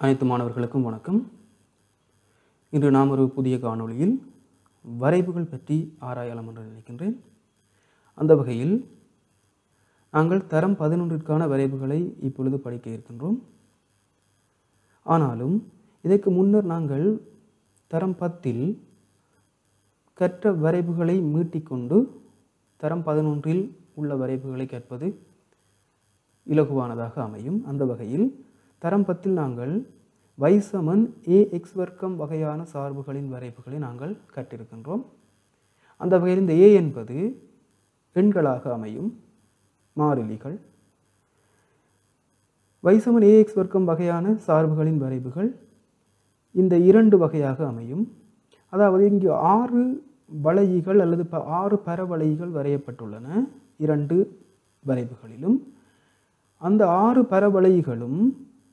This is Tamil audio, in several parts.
அனைத்து மாணவர்களுக்கும் வணக்கம். இன்று நாம் ஒரு புதிய காணொளியில் வரைவுகள் பற்றி ஆராயலாம் என்று நினைக்கின்றேன். அந்த வகையில் நாங்கள் தரம் 11ற்கான வரைவுகளை இப்பொழுது படிக்க இருக்கின்றோம். ஆனாலும் இதற்கு முன்னர் நாங்கள் தரம் 10இல் கற்ற வரைவுகளை மீட்டிக்கொண்டு தரம் 11இல் உள்ள வரைவுகளை கற்பது இலகுவானதாக அமையும். அந்த வகையில் தரம் 10இல் நாங்கள் y சமன் ax வர்க்கம் வகையான சார்புகளின் வரைவுகளை நாங்கள் கற்றிருக்கின்றோம். அந்த வகையில் இந்த a என்பது எண்களாக அமையும் மாறிலிகள். y சமன் ax வர்க்கம் வகையான சார்புகளின் வரைவுகள் இந்த இரண்டு வகையாக அமையும். அதாவது இங்கு 6 வளையிகள் அல்லது 6 பரவளையிகள் வரையப்பட்டுள்ளன இரண்டு வரைவுகளிலும். அந்த 6 பரவளைகளும்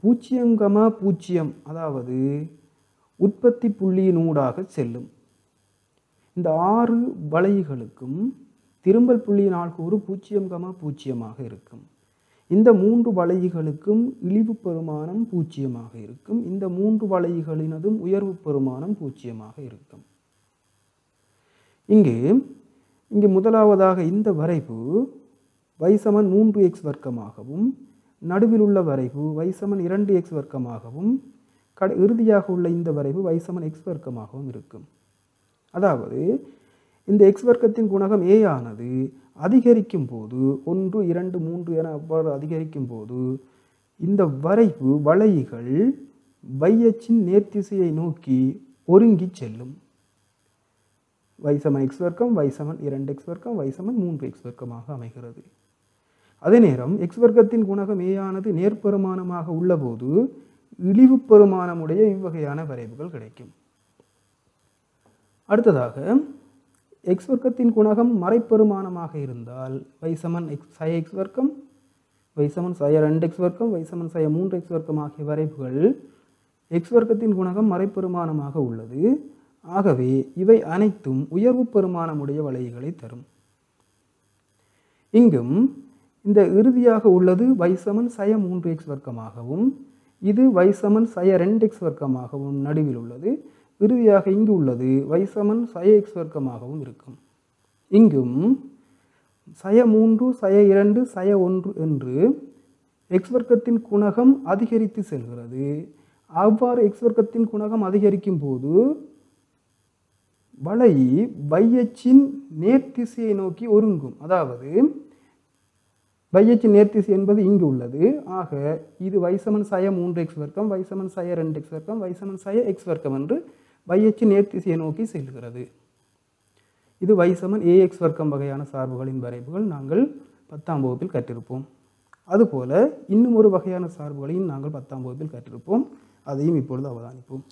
0,0 அதாவது உற்பத்தி புள்ளியினூடாக செல்லும். இந்த 6 வளைகளுக்கும் திரும்பல் புள்ளியின் ஆள்கூறு 0,0 இருக்கும். இந்த 3 வளைகளுக்கும் இழிவு பெருமானம் 0 இருக்கும். இந்த 3 வளைகளினதும் உயர்வு பெருமானம் 0 இருக்கும். இங்கு முதலாவதாக இந்த வரைவு y சமன் 3x வர்க்கமாகவும், நடுவில் உள்ள வரைவு y சமன் 2x வர்க்கமாகவும், இறுதியாக உள்ள இந்த வரைவு y சமன் x வர்க்கமாகவும் இருக்கும். அதாவது இந்த x வர்க்கத்தின் குணகம் a ஆனது அதிகரிக்கும் போது 1, 2, 3 என அவ்வாறு அதிகரிக்கும் போது இந்த வரைவு வளைகள் y அச்சின் நேர்த்திசையை நோக்கி ஒருங்கி செல்லும். y சமன் x வர்க்கம், y சமன் 2x வர்க்கம், y சமன் 3x வர்க்கமாக அமைகிறது. அதே நேரம் x வர்க்கத்தின் குணகம் a ஆனது நேர்பெருமானமாக உள்ளபோது இழிவு பெருமானமுடைய இவ்வகையான வரைவுகள் கிடைக்கும். அடுத்ததாக x வர்க்கத்தின் குணகம் மறைப்பெருமானமாக இருந்தால் y சமன் sin x வர்க்கம், y சமன் sin 2x வர்க்கம், y சமன் sin 3x வர்க்கம் ஆகிய வரைவுகள் x வர்க்கத்தின் குணகம் மறைப்பெருமானமாக உள்ளது. ஆகவே இவை அனைத்தும் உயர்வு பெருமானமுடைய வளைகளை தரும். இங்கும் இந்த இறுதியாக உள்ளது y சமன் sin 3x வர்க்கமாகவும், இது y சமன் sin 2x வர்க்கமாகவும் நடுவில் உள்ளது. இறுதியாக இங்கு உள்ளது y சமன் sin x வர்க்கமாகவும் இருக்கும். இங்கும் sin 3, sin 2, sin 1 என்று x வர்க்கத்தின் குணகம் அதிகரித்து செல்கிறது. அவ்வாறு x வர்க்கத்தின் குணகம் அதிகரிக்கும் போது வளை y அச்சின் நேர்த்திசையை நோக்கி ஒருங்கும். அதாவது y அச்சின் நேர்த்திசை என்பது இங்கு உள்ளது. ஆக இது y சமன் sin 3x வர்க்கம், y சமன் sin 2x வர்க்கம், y சமன் sin x வர்க்கம் என்று y அச்சின் நேர்த்திசையை நோக்கி செல்கிறது. இது y சமன் ax வர்க்கம் வகையான சார்புகளின் வரைவுகள் நாங்கள் 10ஆம் வகுப்பில் கற்றிருப்போம். அதுபோல இன்னும் ஒரு வகையான சார்புகளையும் நாங்கள் 10ஆம் வகுப்பில் கற்றிருப்போம். அதையும் இப்பொழுது அவதானிப்போம்.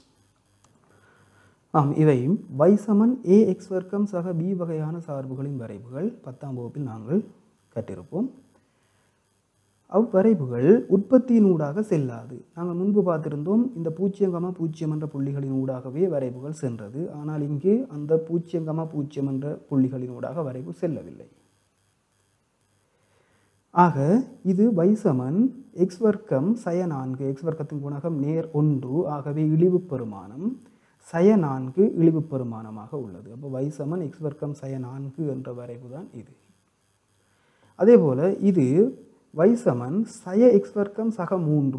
இவையும் y சமன் ax வர்க்கம் சக b வகையான சார்புகளின் வரைவுகள் 10ஆம் வகுப்பில் நாங்கள் கற்றிருப்போம். அவ்வரைவுகள் உற்பத்தியின் ஊடாக செல்லாது. நாங்கள் முன்பு பார்த்திருந்தோம் இந்த 0,0 என்ற புள்ளிகளின் ஊடாகவே வரைவுகள் சென்றது. ஆனால் இங்கு அந்த 0,0 என்ற புள்ளிகளின் ஊடாக வரைவு செல்லவில்லை. ஆக இது y சமன் x வர்க்கம் sin 4, x வர்க்கத்தின் குணகம் நேர் 1, ஆகவே இழிவு பெருமானம் sin 4 இழிவு பெருமானமாக உள்ளது. அப்போ y சமன் x வர்க்கம் sin 4 என்ற வரைவு தான் இது. அதே போல இது y சமன் sin x வர்க்கம் சக 3,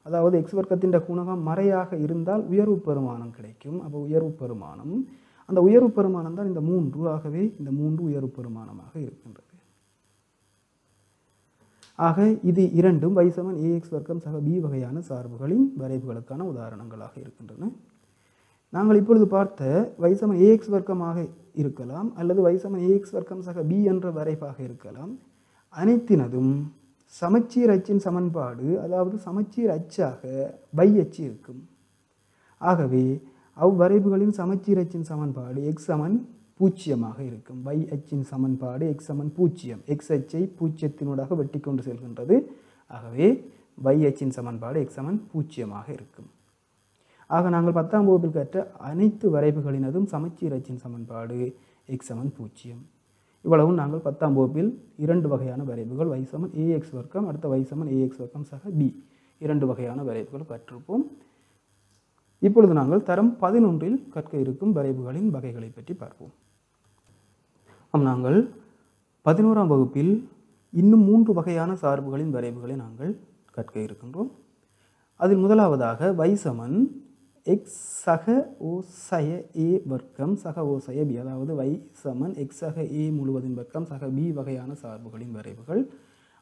அதாவது x வர்க்கத்தின் குணகம் மறையாக இருந்தால் உயர்வு பெருமானம் கிடைக்கும். அப்போ உயர்வு பெருமானம், அந்த உயர்வு பெருமானம் தான் இந்த 3. ஆகவே இந்த 3 உயர்வு பெருமானமாக இருக்கின்றது. ஆக இது இரண்டும் y சமன் ax வர்க்கம் சக b வகையான சார்புகளின் வரைவுகளுக்கான உதாரணங்களாக இருக்கின்றன. நாங்கள் இப்பொழுது பார்த்த y சமன் ax வர்க்கமாக இருக்கலாம் அல்லது y சமன் ax வர்க்கம் சக b என்ற வரைவாக இருக்கலாம். அனைத்தினதும் சமச்சீர் அச்சின் சமன்பாடு, அதாவது சமச்சீர் அச்சாக y அச்சு இருக்கும். ஆகவே அவ்வரைவுகளின் சமச்சீர் அச்சின் சமன்பாடு x சமன் 0 இருக்கும். y அச்சின் சமன்பாடு x சமன் 0. x அச்சை 0த்தினூடாக வெட்டி கொண்டு செல்கின்றது. ஆகவே y அச்சின் சமன்பாடு x சமன் 0 இருக்கும். ஆக நாங்கள் 10ஆம் வகுப்பில் கற்ற அனைத்து வரைவுகளினதும் சமச்சீர் அச்சின் சமன்பாடு x சமன் 0. இவ்வளவும் நாங்கள் 10ஆம் வகுப்பில் இரண்டு வகையான வரைவுகள் y சமன் ax வர்க்கம், அடுத்த y சமன் ax வர்க்கம் சக b இரண்டு வகையான வரைவுகள் கற்றிருப்போம். இப்பொழுது நாங்கள் தரம் 11 கற்க இருக்கும் வரைவுகளின் வகைகளை பற்றி பார்ப்போம். நாங்கள் 11ஆம் வகுப்பில் இன்னும் 3 வகையான சார்புகளின் வரைவுகளை நாங்கள் கற்க இருக்கின்றோம். அதில் முதலாவதாக y சமன் x சக ஓசைய a வர்க்கம் சக ஓசைய b, அதாவது y சமன் x சக a முழுவதின் வர்க்கம் சக b வகையான சார்புகளின் வரைவுகள்.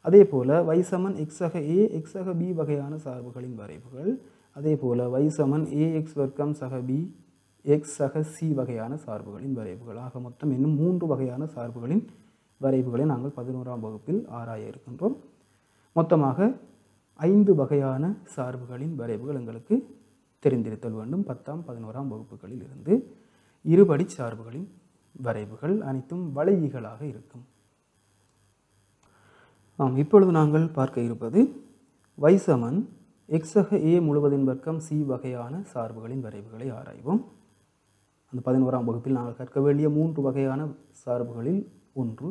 அதே போல y சமன் x சக a x சக b வகையான சார்புகளின் வரைவுகள். அதே போல y சமன் ax வர்க்கம் சக b x சக c வகையான சார்புகளின் வரைவுகள். ஆக மொத்தம் இன்னும் 3 வகையான சார்புகளின் வரைவுகளை நாங்கள் 11ஆம் வகுப்பில் ஆராய இருக்கின்றோம். மொத்தமாக 5 வகையான சார்புகளின் வரைவுகள் எங்களுக்கு தெரிந்திருத்தல் வேண்டும். 10ஆம் 11ஆம் வகுப்புகளில் இருந்து இருபடி சார்புகளின் வரைவுகள் அனைத்தும் வளையிகளாக இருக்கும். இப்பொழுது நாங்கள் பார்க்க இருப்பது y சமன் x சக a முழுவதின் வர்க்கம் c வகையான சார்புகளின் வரைவுகளை ஆராய்வோம். அந்த 11ஆம் வகுப்பில் நாங்கள் கற்க வேண்டிய 3 வகையான சார்புகளில் ஒன்று.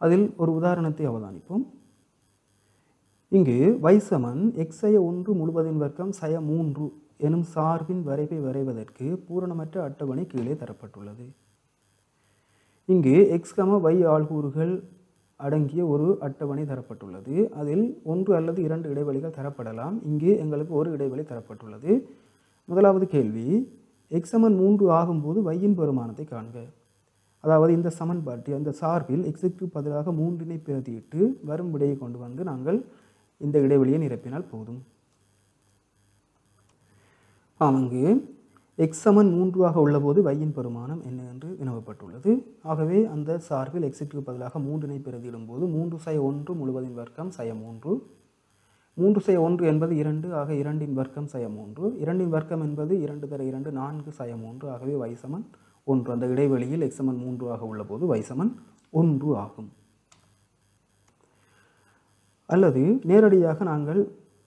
அதில் ஒரு உதாரணத்தை அவதானிப்போம். இங்கு y சமன் x சய 1 முழுவதின் வர்க்கம் சய 3 எனும் சார்பின் வரைவை வரைவதற்கு பூரணமற்ற அட்டவணை கீழே தரப்பட்டுள்ளது. இங்கு x, y ஆள்கூறுகள் அடங்கிய ஒரு அட்டவணை தரப்பட்டுள்ளது. அதில் 1 அல்லது 2 இடைவெளிகள் தரப்படலாம். இங்கு எங்களுக்கு ஒரு இடைவெளி தரப்பட்டுள்ளது. முதலாவது கேள்வி, x சமன் 3 ஆகும்போது yயின் பெருமானத்தை காண்க. அதாவது இந்த சமன்பாட்டில் அந்த சார்பில் xக்கு பதிலாக 3 பிரதியிட்டு வரும் விடையை கொண்டு வந்து நாங்கள் இந்த இடைவெளியை நிரப்பினால் போதும். அங்கு x சமன் 3 ஆக உள்ளபோது yயின் பெருமானம் என்ன என்று வினவப்பட்டுள்ளது. ஆகவே அந்த சார்பில் xக்கு பதிலாக 3 பிரதியிடும் போது 3 சய 1 முழுவதின் வர்க்கம் சய 3, 3 சய 1 என்பது 2, ஆக 2ன் வர்க்கம் சய 3, 2ன் வர்க்கம் என்பது 2 தர 2 4 சய 3, ஆகவே y சமன் 1. அந்த இடைவெளியில் x சமன் 3 ஆக உள்ளபோது y சமன் 1 ஆகும். அல்லது நேரடியாக நாங்கள்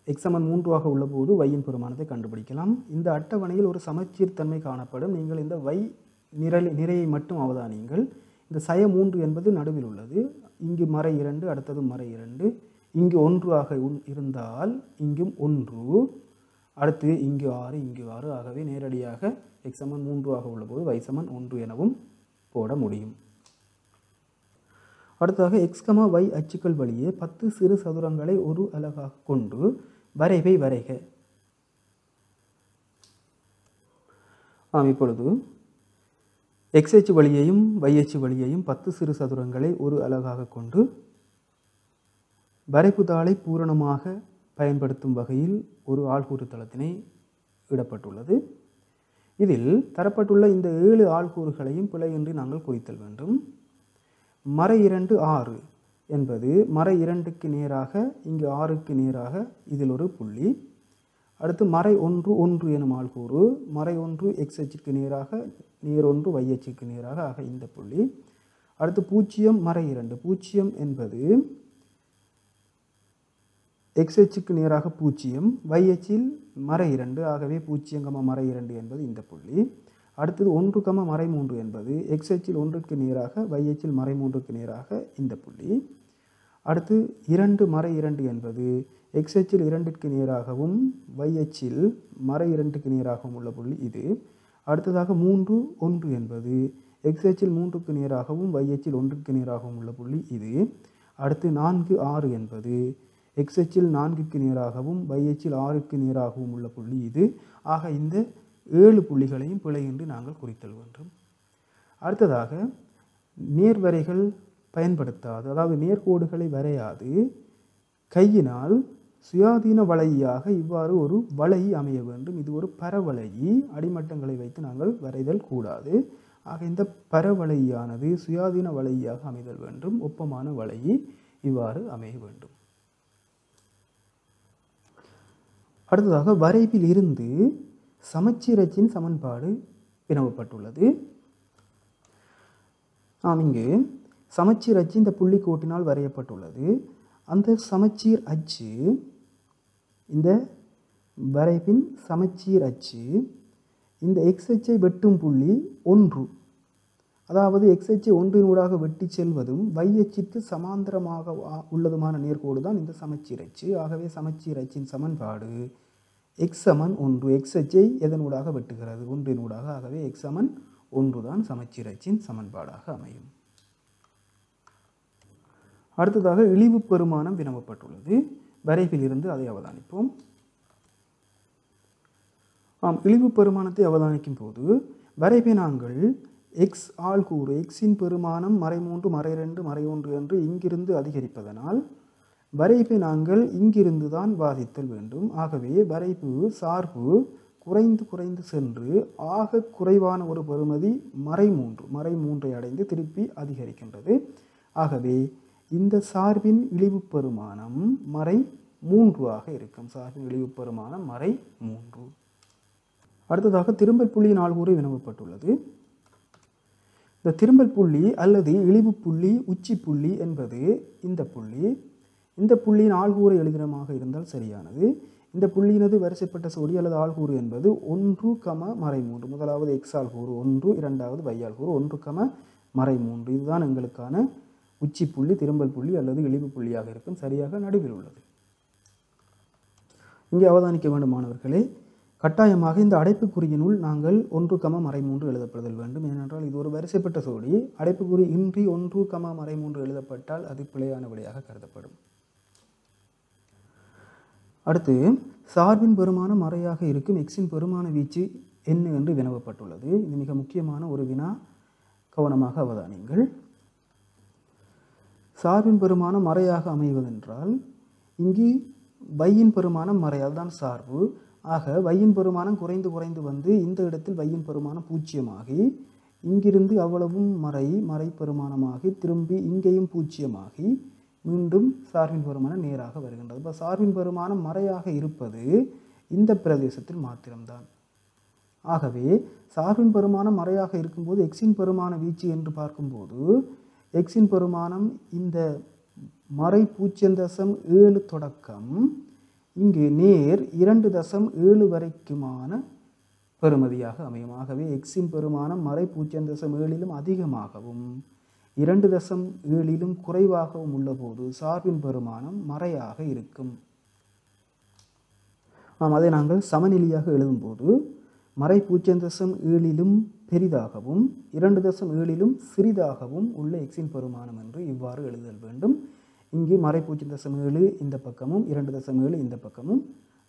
x சமன் 3 ஆக உள்ளபோது yயின் பெருமானத்தை கண்டுபிடிக்கலாம். இந்த அட்டவணையில் ஒரு சமச்சீர் தன்மை காணப்படும். நீங்கள் இந்த y நிறையை மட்டும் அவதானியுங்கள். இந்த சய 3 என்பது நடுவில் உள்ளது. இங்கு மறை 2, அடுத்தது மறை 2, இங்கு 1 ஆக இருந்தால் இங்கும் 1, அடுத்து இங்கு 6, இங்கு 6, ஆகவே நேரடியாக x சமன் 3 ஆக உள்ளபோது y சமன் 1 எனவும் போட முடியும். அடுத்ததாக x, y அச்சுக்கள் வழியே 10 சிறு சதுரங்களை ஒரு அலகாக கொண்டு வரைவை வரைக. இப்பொழுது x அச்சு வழியையும் y அச்சு வழியையும் 10 சிறு சதுரங்களை ஒரு அலகாக கொண்டு வரைப்பு தாளை பூரணமாக பயன்படுத்தும் வகையில் ஒரு ஆள்கூறு தளத்தினை இடப்பட்டுள்ளது. இதில் தரப்பட்டுள்ள இந்த 7 ஆள்கூறுகளையும் பிழையின்றி நாங்கள் குறித்தல் வேண்டும். மறை 2 6 என்பது மறை 2க்கு நேராக இங்கு 6க்கு நேராக இதில் ஒரு புள்ளி. அடுத்து மறை 1 1 எனும் ஆள்கூறு மறை 1 x அச்சுக்கு நேராக நேர் 1 y அச்சுக்கு நேராக, ஆக இந்த புள்ளி. அடுத்து 0 மறை 2, 0 என்பது x அச்சுக்கு நேராக 0, y அச்சில் மறை 2, ஆகவே 0, மறை 2 என்பது இந்த புள்ளி. அடுத்தது 1, மறை 3 என்பது x அச்சில் 1க்கு நேராக y அச்சில் மறை 3க்கு நேராக இந்த புள்ளி. அடுத்து 2 மறை 2 என்பது x அச்சில் 2க்கு நேராகவும் y அச்சில் மறை 2க்கு நேராகவும் உள்ள புள்ளி இது. அடுத்ததாக 3 1 என்பது x அச்சில் 3க்கு நேராகவும் y அச்சில் 1க்கு நேராகவும் உள்ள புள்ளி இது. அடுத்து 4 6 என்பது x அச்சில் 4க்கு நேராகவும் y அச்சில் 6க்கு நேராகவும் உள்ள புள்ளி இது. ஆக இந்த 7 புள்ளிகளையும் பிழையின்றி நாங்கள் குறித்தல் வேண்டும். அடுத்ததாக நேர்வரைகள் பயன்படுத்தாது, அதாவது நேர்கோடுகளை வரையாது கையினால் சுயாதீன வளையாக இவ்வாறு ஒரு வளை அமைய வேண்டும். இது ஒரு பரவளையி, அடிமட்டங்களை வைத்து நாங்கள் வரைதல் கூடாது. ஆக இந்த பரவளையானது சுயாதீன வளையாக அமைதல் வேண்டும். ஒப்பமான வளையி இவ்வாறு அமைய வேண்டும். அடுத்ததாக வரைவில் இருந்து சமச்சீரச்சின் சமன்பாடு வினவப்பட்டுள்ளது. இங்கு சமச்சீர் அச்சு இந்த புள்ளிக்கோட்டினால் வரையப்பட்டுள்ளது. அந்த சமச்சீர் அச்சு, இந்த வரைவின் சமச்சீர் அச்சு இந்த எக்ஸ் அச்சை வெட்டும் புள்ளி 1, அதாவது எக்ஸ் அச்சை 1 வெட்டி செல்வதும் y அச்சிற்கு சமாந்தரமாக உள்ளதுமான நேர்கோடு தான் இந்த சமச்சீர் அச்சு. ஆகவே சமச்சீர் அச்சின் சமன்பாடு எக்ஸ் சமன் 1 எக்ஸ் அச்சை எதனூடாக வெட்டுகிறது ஒன்றினூடாக. ஆகவே எக்ஸ் சமன் 1 தான் சமச்சீர் அச்சின் சமன்பாடாக அமையும். அடுத்ததாக இழிவு பெருமானம் வினவப்பட்டுள்ளது. வரைவில் இருந்து அதை அவதானிப்போம். இழிவு பெருமானத்தை அவதானிக்கும் போது வரைவை நாங்கள் எக்ஸ் ஆள்கூறு எக்ஸின் பெருமானம் -3 -2 -1 என்று இங்கிருந்து அதிகரிப்பதனால் வரைவை நாங்கள் இங்கிருந்து தான் வாதித்தல் வேண்டும். ஆகவே வரைவு சார்பு குறைந்து குறைந்து சென்று ஆக குறைவான ஒரு பெறுமதி -3 அடைந்து திருப்பி அதிகரிக்கின்றது. ஆகவே இந்த சார்பின் இழிவு பெருமானம் -3 இருக்கும். சார்பின் இழிவு பெருமானம் -3. அடுத்ததாக திரும்பல் புள்ளியின் ஆள்கூறு வினவப்பட்டுள்ளது. இந்த திரும்பல் புள்ளி அல்லது இழிவு புள்ளி உச்சி புள்ளி என்பது இந்த புள்ளியின் ஆள்கூறு எழுதினமாக இருந்தால் சரியானது. இந்த புள்ளியினது வரிசைப்பட்ட சோடி அல்லது ஆள்கூறு என்பது 1, -3. முதலாவது எக்ஸ் ஆள்கூறு 1, இரண்டாவது y ஆள்கூறு 1, -3. இதுதான் எங்களுக்கான உச்சி புள்ளி திரும்பல் புள்ளி அல்லது இழிவு புள்ளியாக இருக்கும். சரியாக நடுவில் உள்ளது. இங்கே அவதானிக்க வேண்டும் மாணவர்களே, கட்டாயமாக இந்த அடைப்புக்குறியினுள் நாங்கள் 1, -3 எழுதப்படுதல் வேண்டும். ஏனென்றால் இது ஒரு வரிசைப்பட்ட சோடி. அடைப்புக்குறி இன்றி 1, -3 எழுதப்பட்டால் அது பிழையான விடையாக கருதப்படும். அடுத்து சார்பின் பெருமானம் மறையாக இருக்கும் எக்ஸின் பெருமான வீச்சு என்ன என்று வினவப்பட்டுள்ளது. இது மிக முக்கியமான ஒரு வினா. கவனமாக அவதானியுங்கள். சார்பின் பெருமானம் மறையாக அமைவதென்றால் இங்கு வையின் பெருமானம் மறையால் தான் சார்பு. ஆக வையின் பெருமானம் குறைந்து குறைந்து வந்து இந்த இடத்தில் வையின் பெருமானம் 0 ஆகி இங்கிருந்து அவ்வளவும் மறை பெருமானமாகி திரும்பி இங்கேயும் 0 ஆகி மீண்டும் சார்பின் பெருமானம் நேராக வருகின்றது. இப்போ சார்பின் பெருமானம் மறையாக இருப்பது இந்த பிரதேசத்தில் மாத்திரம்தான். ஆகவே சார்பின் பெருமானம் மறையாக இருக்கும்போது எக்ஸின் பெருமான வீச்சு என்று பார்க்கும்போது எக்ஸின் பெருமானம் இந்த மறை 0.7 தொடக்கம் இங்கு நேர் 2.7 வரைக்குமான பெறுமதியாக அமையும். ஆகவே எக்ஸின் பெருமானம் மறை 0.7 அதிகமாகவும் 2.7 குறைவாகவும் உள்ள போது சார்பின் பெருமானம் மறையாக இருக்கும். அதை நாங்கள் சமநிலையாக எழுதும்போது மறை 0.7 பெரிதாகவும் 2.7 சிறிதாகவும் உள்ள எக்ஸின் பெருமானம் என்று இவ்வாறு எழுதல் வேண்டும். இங்கு மறை 0.7 இந்த பக்கமும் 2.7 இந்த பக்கமும்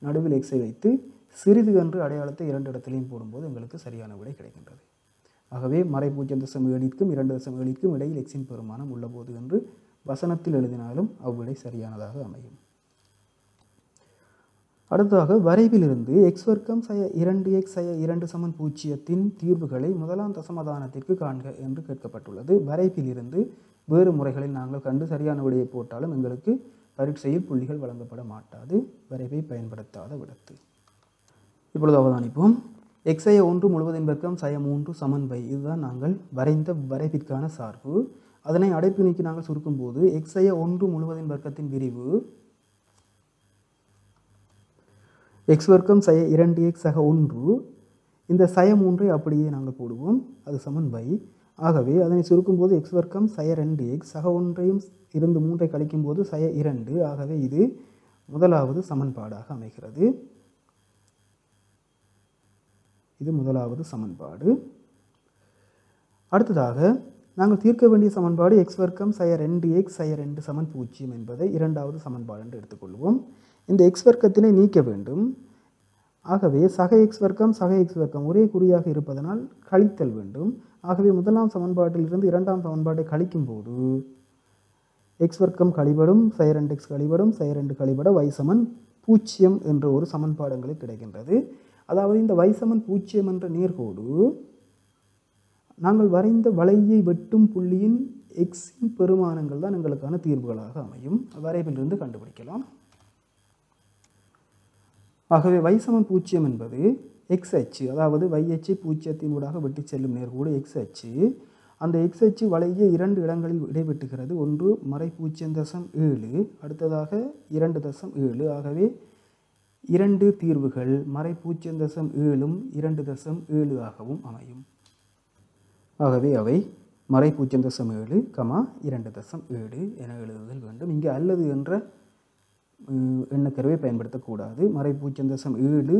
நடுவில் எக்ஸை வைத்து சிறிது என்று அடையாளத்தை 2 இடத்திலையும் போடும்போது எங்களுக்கு சரியான விடை கிடைக்கின்றது. ஆகவே மறை 0.7க்கும் 2.7க்கும் இடையில் எக்ஸின் பெருமானம் உள்ளபோது என்று வசனத்தில் எழுதினாலும் அவ்விடை சரியானதாக அமையும். அடுத்ததாக வரைவிலிருந்து எக்ஸ் வர்க்கம் சய 2x சய 2 சமன் 0 தீர்வுகளை முதலாம் தசமதானத்திற்கு காண்க என்று கேட்கப்பட்டுள்ளது. வரைவிலிருந்து வேறு முறைகளில் நாங்கள் கண்டு சரியான விடையை போட்டாலும் எங்களுக்கு பரீட்சையில் புள்ளிகள் வழங்கப்பட மாட்டாது, வரைவை பயன்படுத்தாத விடத்து. இப்பொழுது அவதானிப்போம். எக்ஸ் சய 1 முழுவதின் வர்க்கம் சய 3 சமன் y. இதுதான் நாங்கள் வரைந்த வரைவிற்கான சார்பு. அதனை அடைப்பு நீக்கி நாங்கள் சுருக்கும்போது எக்ஸ் சய 1 முழுவதின் வர்க்கத்தின் விரிவு எக்ஸ் வர்க்கம் சய 2x சக 1. இந்த சய 3ஐ அப்படியே நாங்கள் போடுவோம், அது சமன் y. ஆகவே அதனை சுருக்கும்போது எக்ஸ் வர்க்கம் சய 2x சக 1ஐயும் இருந்து 3ஐ கழிக்கும் போது சய 2. ஆகவே இது முதலாவது சமன்பாடாக அமைகிறது. இது முதலாவது சமன்பாடு. அடுத்ததாக நாங்கள் தீர்க்க வேண்டிய சமன்பாடு எக்ஸ் வர்க்கம் சய 2x சய 2 சமன் 0 என்பதை இரண்டாவது சமன்பாடு என்று எடுத்துக்கொள்வோம். இந்த எக்ஸ் வர்க்கத்தினை நீக்க வேண்டும். ஆகவே சக எக்ஸ் வர்க்கம் ஒரே குறியாக இருப்பதனால் கழித்தல் வேண்டும். ஆகவே முதலாம் சமன்பாட்டிலிருந்து இரண்டாம் சமன்பாட்டை கழிக்கும் போது எக்ஸ் வர்க்கம் கழிபடும், சய 2x கழிபடும், சய 2 கழிபட y சமன் 0 என்ற ஒரு சமன்பாடு எங்களுக்கு கிடைக்கின்றது. அதாவது இந்த y சமன் 0 என்ற நேர்கோடு நாங்கள் வரைந்த வளையை வெட்டும் புள்ளியின் எக்ஸின் பெருமானங்கள் தான் எங்களுக்கான தீர்வுகளாக அமையும். வரைவிலிருந்து கண்டுபிடிக்கலாம். ஆகவே y சமன் 0 என்பது எக்ஸ் அச்சு, அதாவது y அச்சை 0 ஊடாக வெட்டி செல்லும் நேர்கோடு எக்ஸ் அச்சு. அந்த எக்ஸ் அச்சு வளைய 2 இடங்களில் இடைவெட்டுகிறது. ஒன்று மறை 0.7, அடுத்ததாக 2.7. ஆகவே 2 தீர்வுகள் மறை 0.7ம் 2.7 ஆகவும் அமையும். ஆகவே அவை மறை 0.7, 2.7 என எழுதுதல் வேண்டும். இங்கே அல்லது என்ற எண்ணக்கருவை பயன்படுத்தக்கூடாது. மறை 0.7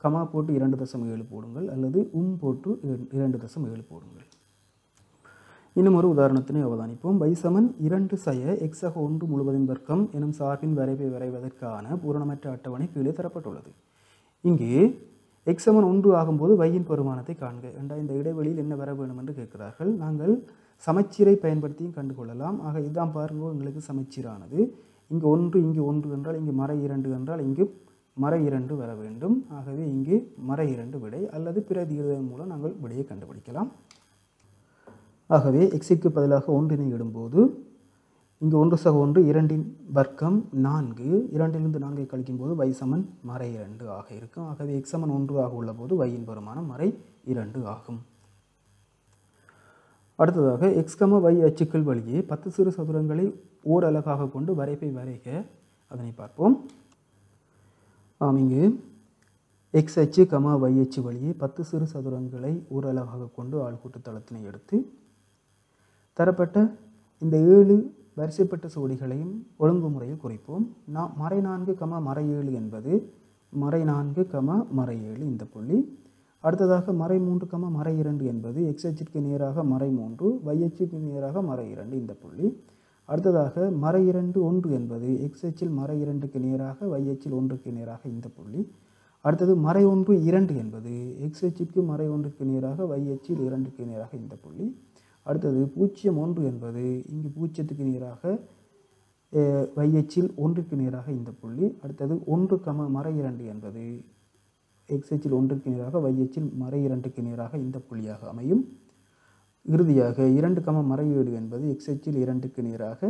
கமா போட்டு 2.7 போடுங்கள் அல்லது போட்டு 2.7 போடுங்கள். இன்னும் ஒரு உதாரணத்தினை அவதானிப்போம். y சமன் 2 சய x சக 1 முழுவதின் வர்க்கம் எனும் சார்பின் வரைவை வரைவதற்கான பூரணமற்ற அட்டவணை கீழே தரப்பட்டுள்ளது. இங்கே x சமன் 1 ஆகும்போது y-யின் பெருமானத்தை காண்க என்ற இந்த இடைவெளியில் என்ன வர வேண்டும் என்று கேட்கிறார்கள். நாங்கள் சமச்சீரை பயன்படுத்தியும் கண்டுகொள்ளலாம். ஆக இதுதான் பாருங்க, எங்களுக்கு சமச்சீரானது. இங்கு 1 இங்கு 1 என்றால் இங்கு மறை 2 என்றால் இங்கு மறை 2 வர வேண்டும். ஆகவே இங்கு மறை 2 விடை அல்லது பிரதியிடுவதன் மூலம் நாங்கள் விடையை கண்டுபிடிக்கலாம். ஆகவே எக்ஸுக்கு பதிலாக 1 இடும்போது இங்கு 1 சக 1 2-இன் வர்க்கம் 4, 2இலிருந்து 4ஐ கழிக்கும் போது y சமன் மறை 2 ஆக இருக்கும். ஆகவே x சமன் 1 ஆக உள்ள போது y-யின் பெருமானம் மறை 2 ஆகும். அடுத்ததாக x, y அச்சுக்கள் வழியே 10 சிறு சதுரங்களை ஓர் அலகாக கொண்டு வரைப்பை வரைக. அதனை பார்ப்போம். இங்கு x அச்சு, y அச்சு வழியே 10 சிறு சதுரங்களை ஓர் அலகாக கொண்டு ஆள்கூட்டு தளத்தினை எடுத்து தரப்பட்ட இந்த 7 வரிசைப்பட்ட சோடிகளையும் ஒழுங்குமுறையில் குறிப்போம். மறை 4, மறை 7 என்பது மறை 4, மறை 7 இந்த புள்ளி. அடுத்ததாக மறை 3, மறை 2 என்பது x அச்சிற்கு நேராக மறை 3, y அச்சுக்கு நேராக மறை 2 இந்த புள்ளி. அடுத்ததாக மறை 2, 1 என்பது x அச்சில் மறை 2க்கு நேராக y அச்சில் 1க்கு நேராக இந்த புள்ளி. அடுத்தது மறை 1, 2 என்பது x அச்சுக்கு மறை 1க்கு நேராக y அச்சில் 2க்கு நேராக இந்த புள்ளி. அடுத்தது 0, 1 என்பது இங்கு 0க்கு நேராக y அச்சில் 1க்கு நேராக இந்த புள்ளி. அடுத்தது 1, மறை 2 என்பது x அச்சில் 1க்கு நேராக y அச்சில் மறை 2க்கு நேராக இந்த புள்ளியாக அமையும். இறுதியாக 2, மறை 7 என்பது x அச்சில் 2க்கு நேராக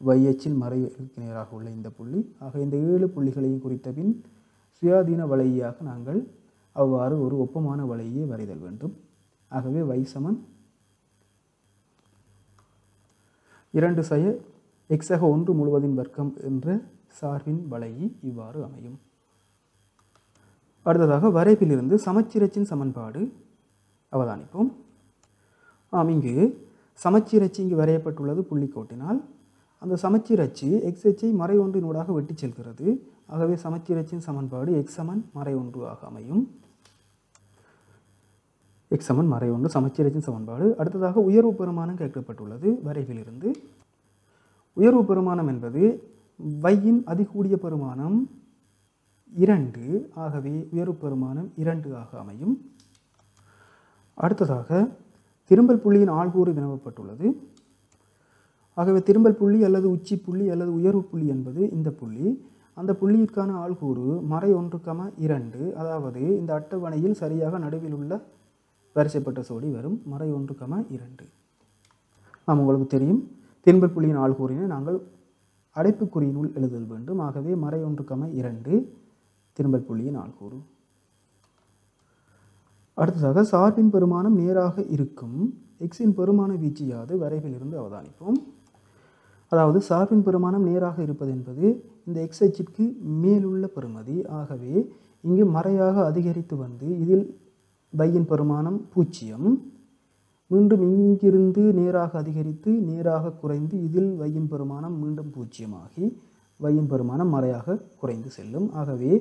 y அச்சில் மறை 7க்கு நேராக உள்ள இந்த புள்ளி. ஆக இந்த 7 புள்ளிகளையும் குறித்த பின் சுயாதீன வளையாக நாங்கள் அவ்வாறு ஒரு ஒப்பமான வளையை வரைதல் வேண்டும். ஆகவே y சமன் 2 சய x சக 1 முழுவதின் வர்க்கம் என்ற சார்பின் வளையை இவ்வாறு அமையும். அடுத்ததாக வரைப்பிலிருந்து சமச்சீரச்சின் சமன்பாடு அவதானிப்போம். இங்கு சமச்சீரச்சு இங்கு வரையப்பட்டுள்ளது புள்ளிக்கோட்டினால். அந்த சமச்சீரச்சு x அச்சை மறை 1-ஊடாக வெட்டி செல்கிறது. ஆகவே சமச்சீரச்சின் சமன்பாடு x சமன் மறை 1 ஆக அமையும். x சமன் மறை 1 சமச்சீரச்சின் சமன்பாடு. அடுத்ததாக உயர்வு பெருமானம் கேட்கப்பட்டுள்ளது. வரைவிலிருந்து உயர்வு பெருமானம் என்பது y-யின் அதிகூடிய பெருமானம் 2, ஆகவே உயர்வு பெருமானம் 2 ஆக அமையும். அடுத்ததாக திரும்பல் புள்ளியின் ஆள்கூறு வினவப்பட்டுள்ளது. ஆகவே திரும்பல் புள்ளி அல்லது உச்சி புள்ளி அல்லது உயர்வு புள்ளி என்பது இந்த புள்ளி. அந்த புள்ளியிற்கான ஆள்கூறு மறை 1, 2, அதாவது இந்த அட்டவணையில் சரியாக நடுவில் உள்ள வரிசைப்பட்ட சோடி வரும் மறை 1, 2. உங்களுக்கு தெரியும், திரும்பல் புள்ளியின் ஆள்கூறினை நாங்கள் அடைப்புக்குறியினுள் எழுதல் வேண்டும். ஆகவே மறை 1, 2 திரும்பல் புள்ளியின் ஆள்கூறு. அடுத்ததாக சார்பின் பெருமானம் நேராக இருக்கும் எக்ஸின் பெருமான வீச்சியாது வரைவிலிருந்து அவதானிப்போம். அதாவது சார்பின் பெருமானம் நேராக இருப்பது என்பது இந்த எக்ஸ் அச்சிற்கு மேலுள்ள பெறுமதி. ஆகவே இங்கு மறையாக அதிகரித்து வந்து இதில் y-யின் பெருமானம் 0, மீண்டும் இங்கிருந்து நேராக அதிகரித்து நேராக குறைந்து இதில் y-யின் பெருமானம் மீண்டும் 0 ஆகி y-யின் பெருமானம் மறையாக குறைந்து செல்லும். ஆகவே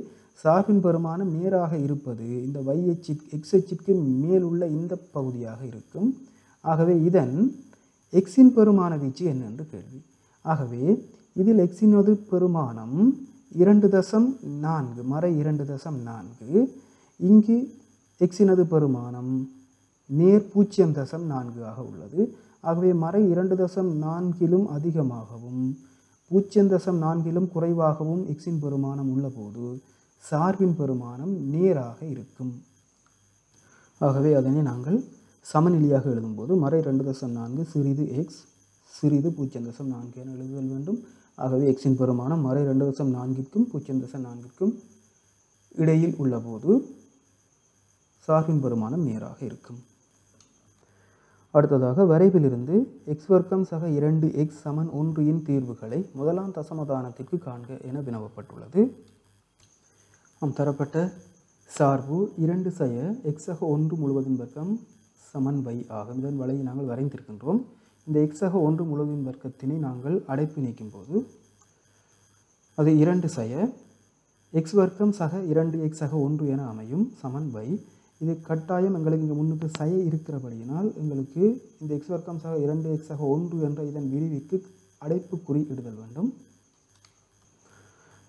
சார்பின் பெருமானம் நேராக இருப்பது இந்த y அச்சு x அச்சிற்கு மேலுள்ள இந்த பகுதியாக இருக்கும். ஆகவே இதன் எக்ஸின் பெருமான வீச்சு என்னென்று கேள்வி. ஆகவே இதில் எக்ஸினது பெருமானம் 2.4 மறை 2.4, இங்கு எக்ஸினது பெருமானம் நேர் 0.4 ஆக உள்ளது. ஆகவே மறை 2.4 அதிகமாகவும் 0.4 குறைவாகவும் எக்ஸின் பெருமானம் உள்ளபோது சார்பின் பெருமானம் நேராக இருக்கும். ஆகவே அதனை நாங்கள் சமநிலையாக எழுதும்போது மறை 2.4 சிறிது x சிறிது 0.4 என எழுதுதல் வேண்டும். ஆகவே எக்ஸின் பெருமானம் மறை 2.4க்கும் 0.4க்கும் இடையில் உள்ளபோது சார்பின் பெருமானம் நேராக இருக்கும். அடுத்ததாக வரைவிலிருந்து x வர்க்கம் சக 2x சமன் 1 தீர்வுகளை முதலாம் தசமதானத்திற்கு காண்க என வினவப்பட்டுள்ளது. தரப்பட்ட சார்பு 2 சய x சக 1 முழுவதின் வர்க்கம் சமன் y ஆகும். இதன் வளையை நாங்கள் வரைந்திருக்கின்றோம். இந்த x சக 1 முழுவதின் வர்க்கத்தினை நாங்கள் அடைப்பு நீக்கும் போது அது 2 சய எக்ஸ் வர்க்கம் சக 2x சக 1 என அமையும் சமன் y. இது கட்டாயம் எங்களுக்கு இங்கே முன்னுக்கு சய இருக்கிறபடியினால் எங்களுக்கு இந்த எக்ஸ் வர்க்கம் சக 2x சக 1 என்ற இதன் விரிவுக்கு அடைப்புக்குறி இடுதல் வேண்டும்.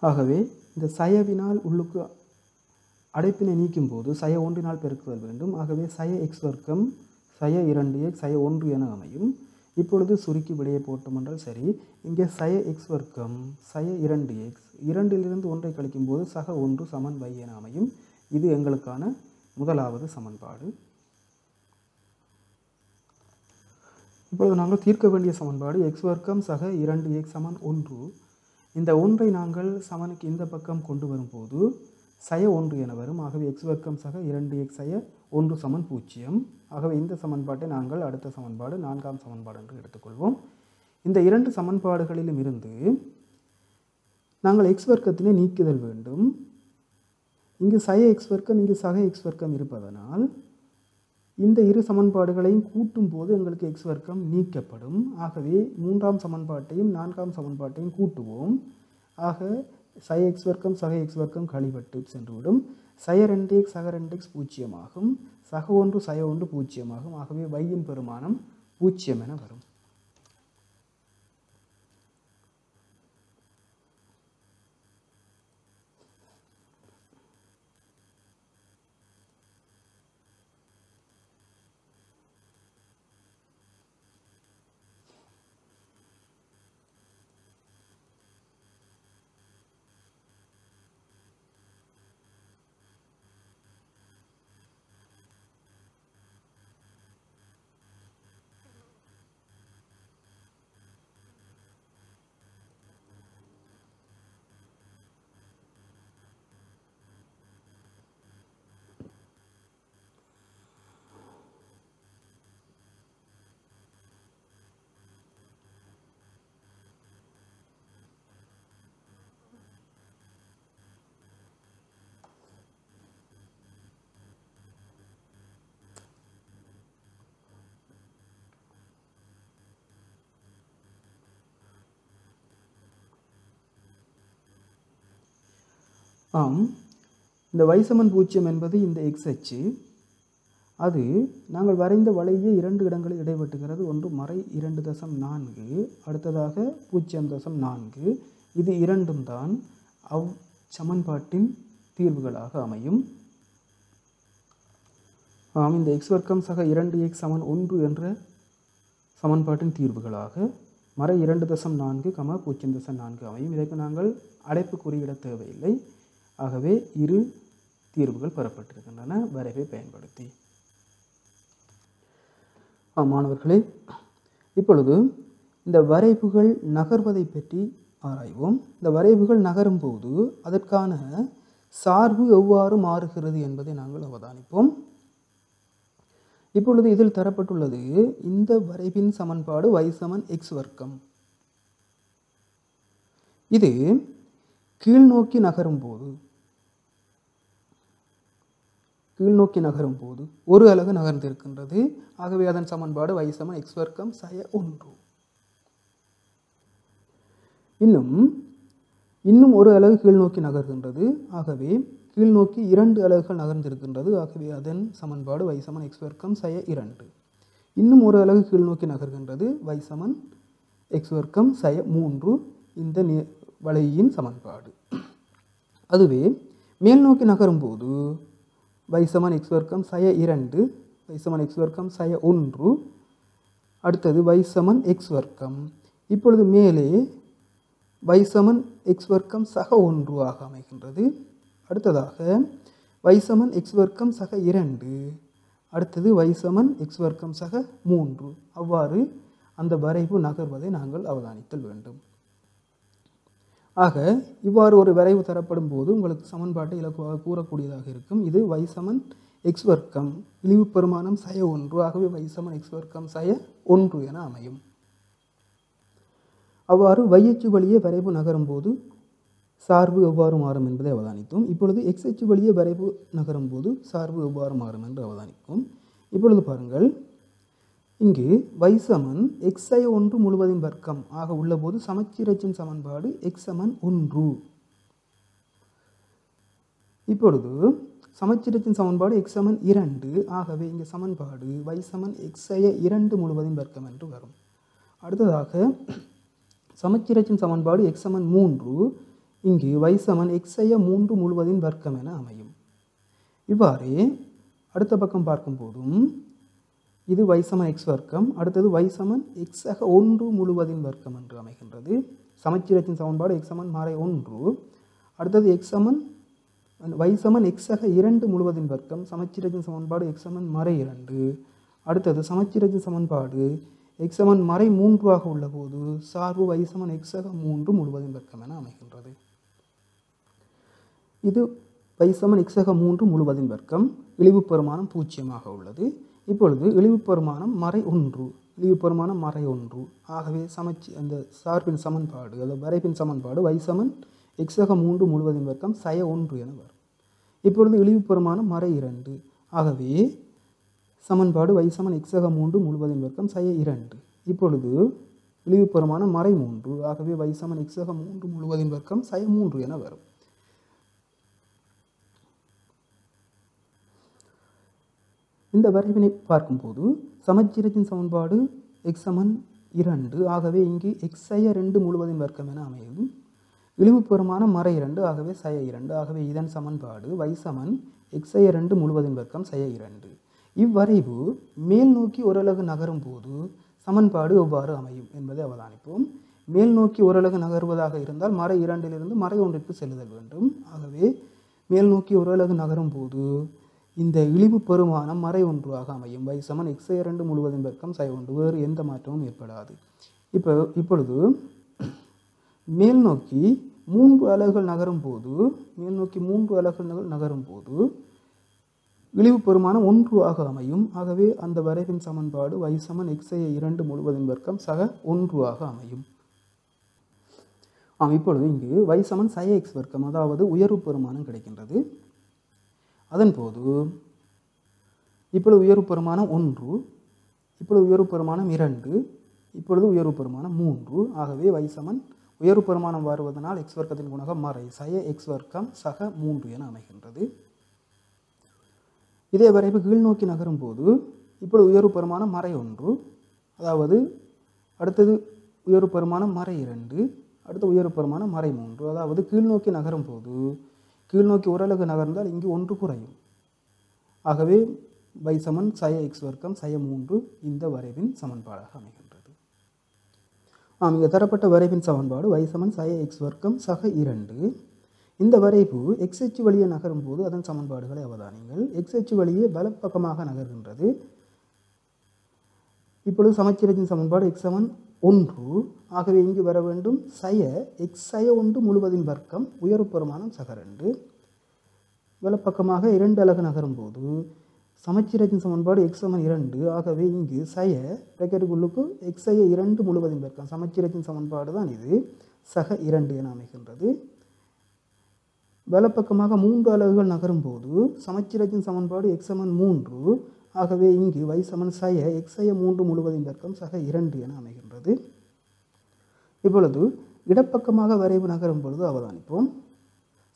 ஆகவே இந்த சயவினால் உள்ளுக்கு அடைப்பினை நீக்கும் போது சய 1 பெருக்குதல் வேண்டும். ஆகவே சய எக்ஸ் வர்க்கம் சய 2x சய 1 என அமையும். இப்பொழுது சுருக்கி விடையை போட்டோம் என்றால் சரி. இங்கே சய எக்ஸ் வர்க்கம் சய 2x 2லிருந்து 1 கழிக்கும் போது சக 1 சமன் y என அமையும். இது எங்களுக்கான முதலாவது சமன்பாடு. இப்பொழுது நாங்கள் தீர்க்க வேண்டிய சமன்பாடு எக்ஸ் வர்க்கம் சக 2x சமன் 1. இந்த 1ஐ நாங்கள் சமனுக்கு இந்த பக்கம் கொண்டு வரும்போது சய 1 என வரும். ஆகவே எக்ஸ் வர்க்கம் சக 2x சய 1 சமன் 0. ஆகவே இந்த சமன்பாட்டை நாங்கள் அடுத்த சமன்பாடு 4ஆம் சமன்பாடு என்று எடுத்துக்கொள்வோம். இந்த 2 சமன்பாடுகளிலும் இருந்து நாங்கள் எக்ஸ் வர்க்கத்தினை நீக்குதல் வேண்டும். இங்கு சய எக்ஸ் வர்க்கம் இங்கு சக எக்ஸ் வர்க்கம் இருப்பதனால் இந்த இரு சமன்பாடுகளையும் கூட்டும் போது எங்களுக்கு எக்ஸ் வர்க்கம் நீக்கப்படும். ஆகவே 3ஆம் சமன்பாட்டையும் 4ஆம் சமன்பாட்டையும் கூட்டுவோம். ஆக சய எக்ஸ் வர்க்கம் சக எக்ஸ் வர்க்கம் கழிவட்டு சென்றுவிடும். சய 2x சக 2x 0 ஆகும். சக 1 சய 1 0 ஆகும். ஆகவே y-ன் பெருமானம் 0 என வரும். ஆம், இந்த y சமன் 0 என்பது இந்த x அச்சு. அது நாங்கள் வரைந்த வளைய 2 இடங்களில் இடைவெட்டுகிறது. ஒன்று மறை 2.4, அடுத்ததாக 0.4. இது இரண்டும் தான் அவ் சமன்பாட்டின் தீர்வுகளாக அமையும். ஆம், இந்த எக்ஸ் வர்க்கம் சக 2x சமன் 1 என்ற சமன்பாட்டின் தீர்வுகளாக மறை 2.4, 0.4 அமையும். இதற்கு நாங்கள் அடைப்பு குறியிட தேவையில்லை. ஆகவே இரு தீர்வுகள் பெறப்பட்டிருக்கின்றன வரைவை பயன்படுத்தி. மாணவர்களே, இப்பொழுது இந்த வரைவுகள் நகர்வதை பற்றி ஆராய்வோம். இந்த வரைவுகள் நகரும் போது அதற்கான சார்பு எவ்வாறு மாறுகிறது என்பதை நாங்கள் அவதானிப்போம். இப்பொழுது இதில் தரப்பட்டுள்ளது இந்த வரைவின் சமன்பாடு y சமன் எக்ஸ் வர்க்கம். இது கீழ்நோக்கி நகரும் போது ஒரு அலகு நகர்ந்திருக்கின்றது. ஆகவே அதன் சமன்பாடு y சமன் எக்ஸ் வர்க்கம் சய 1. இன்னும் ஒரு அலகு கீழ்நோக்கி நகர்கின்றது. ஆகவே கீழ்நோக்கி 2 அலகுகள் நகர்ந்திருக்கின்றது. ஆகவே அதன் சமன்பாடு y சமன் எக்ஸ் வர்க்கம் சய 2. இன்னும் ஒரு அலகு கீழ்நோக்கி நகர்கின்றது. y சமன் எக்ஸ் வர்க்கம் சய 3 இந்த வளையின் சமன்பாடு. அதுவே மேல் நோக்கி நகரும் போது y சமன் எக்ஸ் வர்க்கம் சய 2, y சமன் எக்ஸ் வர்க்கம் சய 1, அடுத்தது y சமன் எக்ஸ் வர்க்கம். இப்பொழுது மேலே y சமன் எக்ஸ் வர்க்கம் சக 1 ஆக அமைகின்றது. அடுத்ததாக y சமன் எக்ஸ் வர்க்கம் சக 2, அடுத்தது y சமன் எக்ஸ் வர்க்கம் சக 3. அவ்வாறு அந்த வரைவு நகர்வதை நாங்கள் அவதானித்தல் வேண்டும். ஆக இவ்வாறு ஒரு வரைவு தரப்படும் போது உங்களுக்கு சமன்பாட்டை இலக்குவாக கூறக்கூடியதாக இருக்கும். இது y சமன் எக்ஸ் வர்க்கம் இழிவு பெருமானம் சய 1. ஆகவே y சமன் எக்ஸ் வர்க்கம் சய 1 என அமையும். அவ்வாறு y அச்சு வழியே வரைவு நகரும் போது சார்பு எவ்வாறு மாறும் என்பதை அவதானித்தோம். இப்பொழுது x அச்சு வழியே வரைவு நகரும் போது சார்பு எவ்வாறு மாறும் என்று அவதானிப்போம். இப்பொழுது பாருங்கள், இங்கு y சமன் x1 முழுவதின் வர்க்கம் ஆக உள்ளபோது சமச்சீரச்சின் சமன்பாடு x சமன் 1. இப்பொழுது சமச்சீரச்சின் சமன்பாடு x சமன் 2. ஆகவே இங்கு சமன்பாடு y சமன் x2 முழுவதின் வர்க்கம் என்று வரும். அடுத்ததாக சமச்சீரச்சின் சமன்பாடு x சமன் 3. இங்கு y சமன் x3 முழுவதின் வர்க்கம் என அமையும். இவ்வாறே அடுத்த பக்கம் பார்க்கும்போதும் இது y சமன் x வர்க்கம், அடுத்தது y சமன் x1 முழுவதின் வர்க்கம் என்று அமைகின்றது. சமச்சீரச்சின் சமன்பாடு x சமன் -1. அடுத்தது y சமன் x2 முழுவதின் வர்க்கம், சமச்சீரச்சின் சமன்பாடு x சமன் -2. அடுத்தது சமச்சீரச்சின் சமன்பாடு x சமன் -3 ஆக உள்ளபோது சார்பு y சமன் x3 முழுவதின் வர்க்கம் என அமைகின்றது. இது y சமன் x3 முழுவதின் வர்க்கம். இழிவு பெருமானம் 0 உள்ளது. இப்பொழுது இழிவு பெருமானம் -1. ஆகவே அந்த சார்பின் சமன்பாடு அதாவது வரைபின் சமன்பாடு y சமன் x3 முழுவதின் வர்க்கம் -1 என வரும். இப்பொழுது இழிவு பெருமானம் -2. ஆகவே சமன்பாடு y சமன் x3 முழுவதின் வர்க்கம் -2. இப்பொழுது இழிவு பெருமானம் -3. ஆகவே y சமன் x3 முழுவதின் வர்க்கம் -3 என வரும். இந்த வரைவினை பார்க்கும்போது சமச்சீரச்சின் சமன்பாடு x சமன் 2. ஆகவே இங்கு x2 முழுவதின் வர்க்கம் என அமையும். இழிவு பெருமானம் -2. ஆகவே -2. ஆகவே இதன் சமன்பாடு y சமன் x2 முழுவதின் வர்க்கம் -2. இவ்வரைவு மேல் நோக்கி ஓரலகு நகரும் போது சமன்பாடு எவ்வாறு அமையும் என்பதை அவதானிப்போம். மேல் நோக்கி ஓரலகு நகர்வதாக இருந்தால் -2 -1க்கு செல்லுதல் வேண்டும். ஆகவே மேல் நோக்கி ஓரலகு நகரும் போது இந்த இழிவு பெருமானம் -1 ஆக அமையும். y சமன் x2 முழுவதின் வர்க்கம் -1. வேறு எந்த மாற்றமும் ஏற்படாது. இப்பொழுது மேல் நோக்கி 3 அலகுகள் நகரும் போது இழிவு பெருமானம் 1 ஆக அமையும். ஆகவே அந்த வரைவின் சமன்பாடு y சமன் x2 முழுவதின் வர்க்கம் -1 ஆக அமையும். இப்பொழுது இங்கு y சமன் x வர்க்கம் அதாவது உயர்வு பெருமானம் கிடைக்கின்றது. அதன்போது இப்பொழுது உயர்வு பெருமானம் 1, இப்பொழுது உயர்வு பெருமானம் 2, இப்பொழுது உயர்வு பெருமானம் 3. ஆகவே y சமன் உயர்வு பெருமானம் வருவதனால் x வர்க்கத்தின் குணகம் மறை x வர்க்கம் -3 என அமைகின்றது. இதே வரைவு கீழ் நோக்கி நகரும் போது இப்பொழுது உயர்வு பெருமானம் -1, அதாவது அடுத்தது உயர்வு பெருமானம் -2, அடுத்த உயர்வு பெருமானம் -3. அதாவது கீழ் நோக்கி நகரும் போது கீழ் நோக்கி ஓரலகு நகர்ந்தால் இங்கு 1 குறையும். ஆகவே y சமன் x வர்க்கம் -3 இந்த வரைவின் சமன்பாடாக அமைகின்றது. இங்கே தரப்பட்ட வரைவின் சமன்பாடு y சமன் x வர்க்கம் -2. இந்த வரைவு x அச்சு வழியே நகரும் போது அதன் சமன்பாடுகளை அவதானியுங்கள். x அச்சு வழியே வலப்பக்கமாக நகர்கின்றது. இப்பொழுது சமச்சீரச்சின் சமன்பாடு x சமன் 1. ஆகவே இங்கு வர வேண்டும் x1 முழுவதின் வர்க்கம் உயர்வு பெருமானம் -2. வலப்பக்கமாக 2 அலகு நகரும் போது சமச்சீரச்சின் சமன்பாடு x சமன் 2. ஆகவே இங்கு பிராக்கெட்டுக்குள்ளுக்கு x2 முழுவதின் வர்க்கம் சமச்சீரச்சின் சமன்பாடு தான் இது -2 என அமைகின்றது. வலப்பக்கமாக 3 அலகுகள் நகரும் போது சமச்சீரச்சின் சமன்பாடு x சமன் 3. ஆகவே இங்கு y சமன் x3 முழுவதின் வர்க்கம் -2 என அமைகின்றது. இப்பொழுது இடப்பக்கமாக வரைவு நகரும் பொழுது அவதானிப்போம்.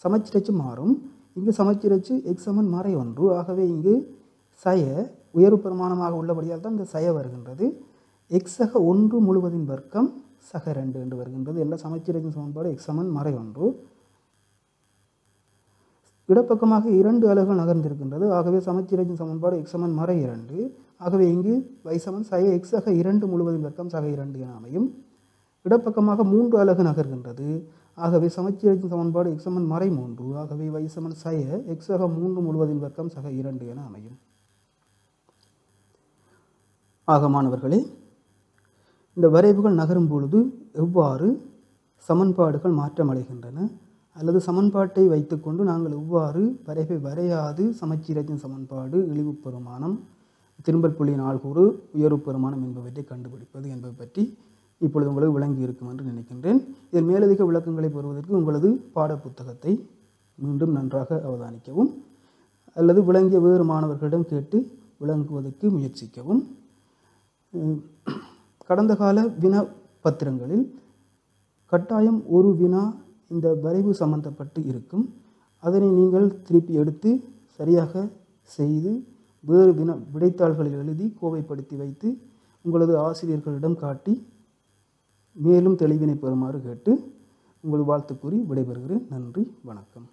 சமச்சீரச்சு மாறும். இங்கு சமச்சீரச்சு x சமன் -1. ஆகவே இங்கு உயர்வு பெருமானமாக உள்ளபடியால் தான் இந்த வருகின்றது. x1 முழுவதின் வர்க்கம் -2 என்று வருகின்றது என்ற சமச்சீரச்சின் சமன்பாடு x சமன் -1. இடப்பக்கமாக 2 அலகுகள் நகர்ந்திருக்கின்றது. ஆகவே சமச்சீரச்சின் சமன்பாடு x சமன் -2. ஆகவே இங்கு y சமன் x2 முழுவதின் வர்க்கம் -2 என அமையும். இடப்பக்கமாக 3 அலகு நகர்கின்றது. ஆகவே சமச்சீரச்சின் சமன்பாடு x சமன் -3. ஆகவே y சமன் x3 முழுவதின் வர்க்கம் -2 என அமையும். மாணவர்களே, இந்த வரைவுகள் நகரும் பொழுது எவ்வாறு சமன்பாடுகள் மாற்றமடைகின்றன அல்லது சமன்பாட்டை வைத்துக்கொண்டு நாங்கள் எவ்வாறு வரைவை வரையாது சமச்சீரச்சின் சமன்பாடு, இழிவு பெருமானம், திரும்பல் புள்ளியின் ஆள்கூறு, உயர்வு பெருமானம் என்பவற்றை கண்டுபிடிப்பது என்பது பற்றி இப்பொழுது உங்களுக்கு விளங்கி இருக்கும் என்று நினைக்கின்றேன். இதில் மேலதிக விளக்கங்களை பெறுவதற்கு உங்களது பாடப்புத்தகத்தை மீண்டும் நன்றாக அவதானிக்கவும் அல்லது விளங்கிய வேறு மாணவர்களிடம் கேட்டு விளங்குவதற்கு முயற்சிக்கவும். கடந்த கால வினா பத்திரங்களில் கட்டாயம் ஒரு வினா இந்த வரைவு சம்பந்தப்பட்டு இருக்கும். அதனை நீங்கள் திருப்பி எடுத்து சரியாக செய்து வேறு விடைத்தாள்களில் எழுதி கோவைப்படுத்தி வைத்து உங்களது ஆசிரியர்களிடம் காட்டி மேலும் தெளிவினை பெறுமாறு கேட்டு உங்கள் வாழ்த்து கூறி விடைபெறுகிறேன். நன்றி, வணக்கம்.